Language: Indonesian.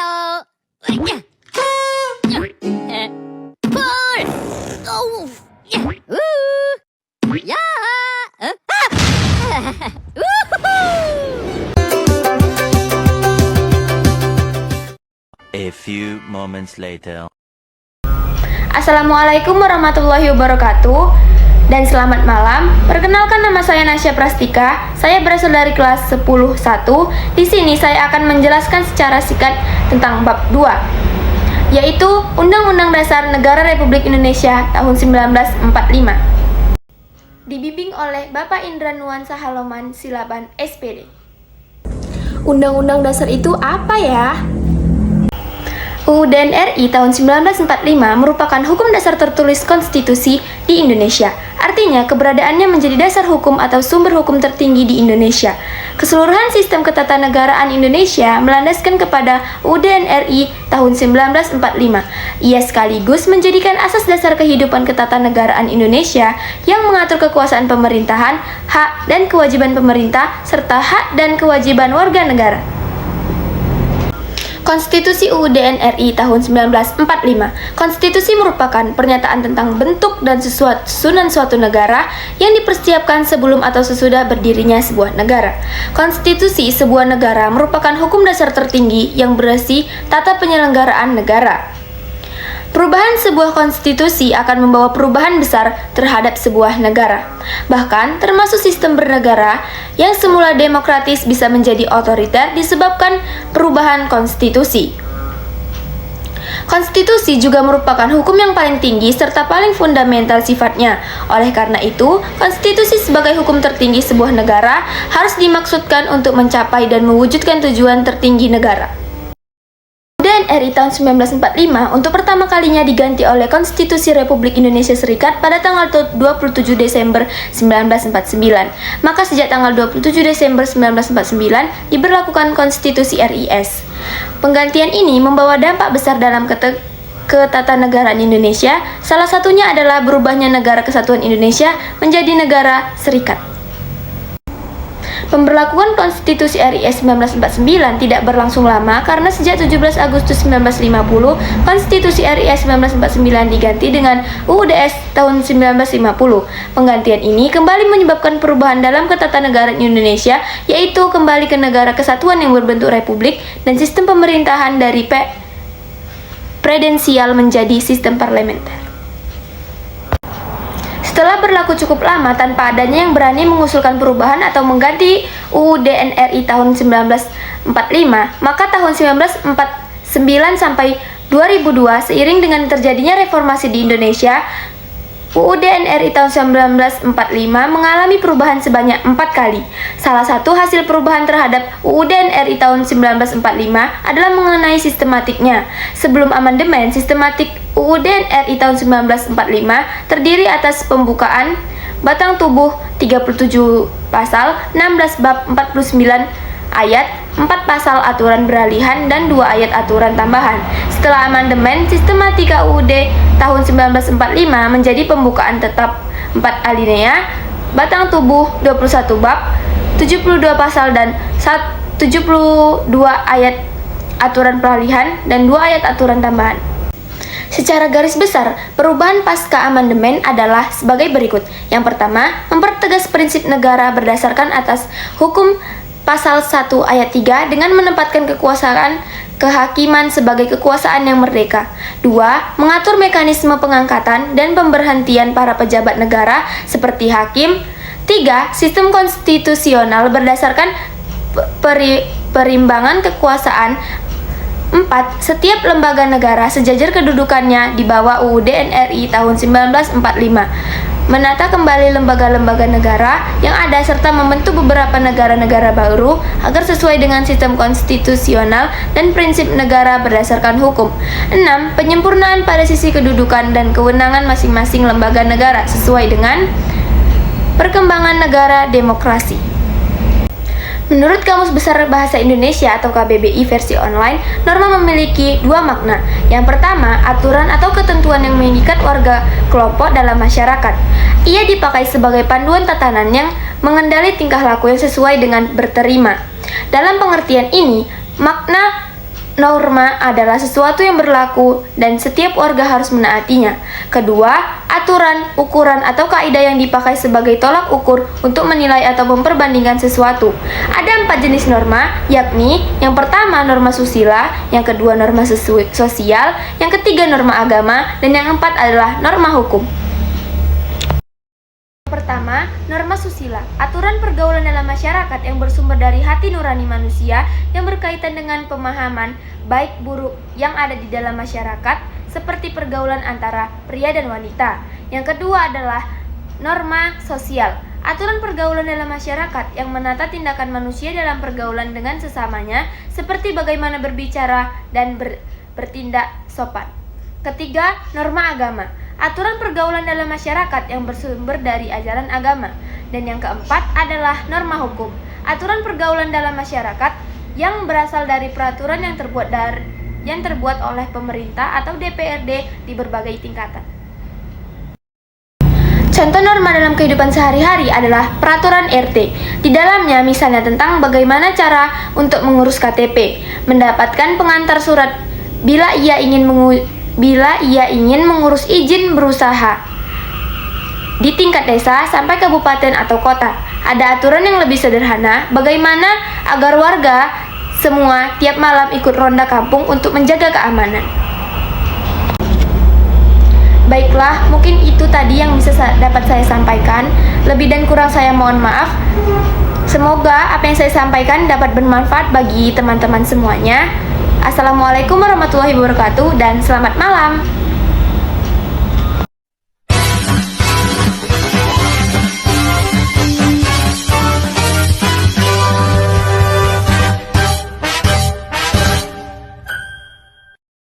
Halo. Pul. Oh. Ya. A few moments later. Assalamualaikum warahmatullahi wabarakatuh dan selamat malam. Perkenalkan, nama saya Nasya Prastika. Saya berasal dari kelas 10-1. Di sini saya akan menjelaskan secara singkat tentang bab 2, yaitu Undang-Undang Dasar Negara Republik Indonesia tahun 1945. Dibimbing oleh Bapak Indra Nuansa Haloman Silaban, SPD. Undang-Undang Dasar itu apa ya? UUD RI tahun 1945 merupakan hukum dasar tertulis konstitusi di Indonesia. Artinya, keberadaannya menjadi dasar hukum atau sumber hukum tertinggi di Indonesia. Keseluruhan sistem ketatanegaraan Indonesia melandaskan kepada UUD RI tahun 1945. Ia sekaligus menjadikan asas dasar kehidupan ketatanegaraan Indonesia yang mengatur kekuasaan pemerintahan, hak dan kewajiban pemerintah, serta hak dan kewajiban warga negara. Konstitusi UUD RI tahun 1945. Konstitusi merupakan pernyataan tentang bentuk dan susunan suatu negara yang dipersiapkan sebelum atau sesudah berdirinya sebuah negara. Konstitusi sebuah negara merupakan hukum dasar tertinggi yang berisi tata penyelenggaraan negara. Perubahan sebuah konstitusi akan membawa perubahan besar terhadap sebuah negara. Bahkan, termasuk sistem bernegara yang semula demokratis bisa menjadi otoriter disebabkan perubahan konstitusi. Konstitusi juga merupakan hukum yang paling tinggi serta paling fundamental sifatnya. Oleh karena itu, konstitusi sebagai hukum tertinggi sebuah negara harus dimaksudkan untuk mencapai dan mewujudkan tujuan tertinggi negara. UUD RI tahun 1945 untuk pertama kalinya diganti oleh Konstitusi Republik Indonesia Serikat pada tanggal 27 Desember 1949. Maka sejak tanggal 27 Desember 1949 diberlakukan Konstitusi RIS. Penggantian ini membawa dampak besar dalam ketatanegaraan Indonesia. Salah satunya adalah berubahnya Negara Kesatuan Indonesia menjadi negara serikat. Pemberlakuan Konstitusi RIS 1949 tidak berlangsung lama karena sejak 17 Agustus 1950, Konstitusi RIS 1949 diganti dengan UUDS tahun 1950. Penggantian ini kembali menyebabkan perubahan dalam ketatanegaraan Indonesia, yaitu kembali ke negara kesatuan yang berbentuk republik dan sistem pemerintahan dari presidensial menjadi sistem parlementer. Setelah berlaku cukup lama tanpa adanya yang berani mengusulkan perubahan atau mengganti UUD RI tahun 1945, maka tahun 1949 sampai 2002 seiring dengan terjadinya reformasi di Indonesia, UUD RI tahun 1945 mengalami perubahan sebanyak 4 kali. Salah satu hasil perubahan terhadap UUD RI tahun 1945 adalah mengenai sistematiknya. Sebelum amandemen, sistematik UUD RI tahun 1945 terdiri atas pembukaan, batang tubuh 37 pasal, 16 bab 49 ayat, 4 pasal aturan beralihan, dan 2 ayat aturan tambahan. Setelah amandemen, sistematika UUD tahun 1945 menjadi pembukaan tetap 4 alinea, batang tubuh 21 bab, 72 pasal dan 72 ayat aturan peralihan, dan 2 ayat aturan tambahan. Secara garis besar, perubahan pasca amandemen adalah sebagai berikut. Yang pertama, mempertegas prinsip negara berdasarkan atas hukum Pasal 1 ayat 3 dengan menempatkan kekuasaan kehakiman sebagai kekuasaan yang merdeka. 2. Mengatur mekanisme pengangkatan dan pemberhentian para pejabat negara seperti hakim. 3. Sistem konstitusional berdasarkan perimbangan kekuasaan. 4. Setiap lembaga negara sejajar kedudukannya di bawah UUD RI tahun 1945. Menata kembali lembaga-lembaga negara yang ada serta membentuk beberapa negara-negara baru agar sesuai dengan sistem konstitusional dan prinsip negara berdasarkan hukum. 6. Penyempurnaan pada sisi kedudukan dan kewenangan masing-masing lembaga negara sesuai dengan perkembangan negara demokrasi. Menurut Kamus Besar Bahasa Indonesia atau KBBI versi online, norma memiliki 2 makna. Yang pertama, aturan atau ketentuan yang mengikat warga kelompok dalam masyarakat. Ia dipakai sebagai panduan tatanan yang mengendali tingkah laku yang sesuai dengan berterima. Dalam pengertian ini, makna norma adalah sesuatu yang berlaku dan setiap warga harus menaatinya. Kedua, aturan, ukuran, atau kaidah yang dipakai sebagai tolak ukur untuk menilai atau memperbandingkan sesuatu. Ada 4 jenis norma, yakni yang pertama norma susila, yang kedua norma sosial, yang ketiga norma agama, dan yang keempat adalah norma hukum. Pertama, norma susila, aturan pergaulan dalam masyarakat yang bersumber dari hati nurani manusia yang berkaitan dengan pemahaman baik buruk yang ada di dalam masyarakat seperti pergaulan antara pria dan wanita. Yang kedua adalah norma sosial, aturan pergaulan dalam masyarakat yang menata tindakan manusia dalam pergaulan dengan sesamanya seperti bagaimana berbicara dan bertindak sopan. Ketiga, norma agama, aturan pergaulan dalam masyarakat yang bersumber dari ajaran agama. Dan yang keempat adalah norma hukum, aturan pergaulan dalam masyarakat yang berasal dari peraturan yang terbuat oleh pemerintah atau DPRD di berbagai tingkatan. Contoh norma dalam kehidupan sehari-hari adalah peraturan RT. Di dalamnya misalnya tentang bagaimana cara untuk mengurus KTP, mendapatkan pengantar surat bila ia ingin mengurus izin berusaha di tingkat desa sampai kabupaten atau kota. Ada aturan yang lebih sederhana bagaimana agar warga semua tiap malam ikut ronda kampung untuk menjaga keamanan. Baiklah, mungkin itu tadi yang bisa dapat saya sampaikan. Lebih dan kurang saya mohon maaf. Semoga apa yang saya sampaikan dapat bermanfaat bagi teman-teman semuanya. Assalamualaikum warahmatullahi wabarakatuh dan selamat malam.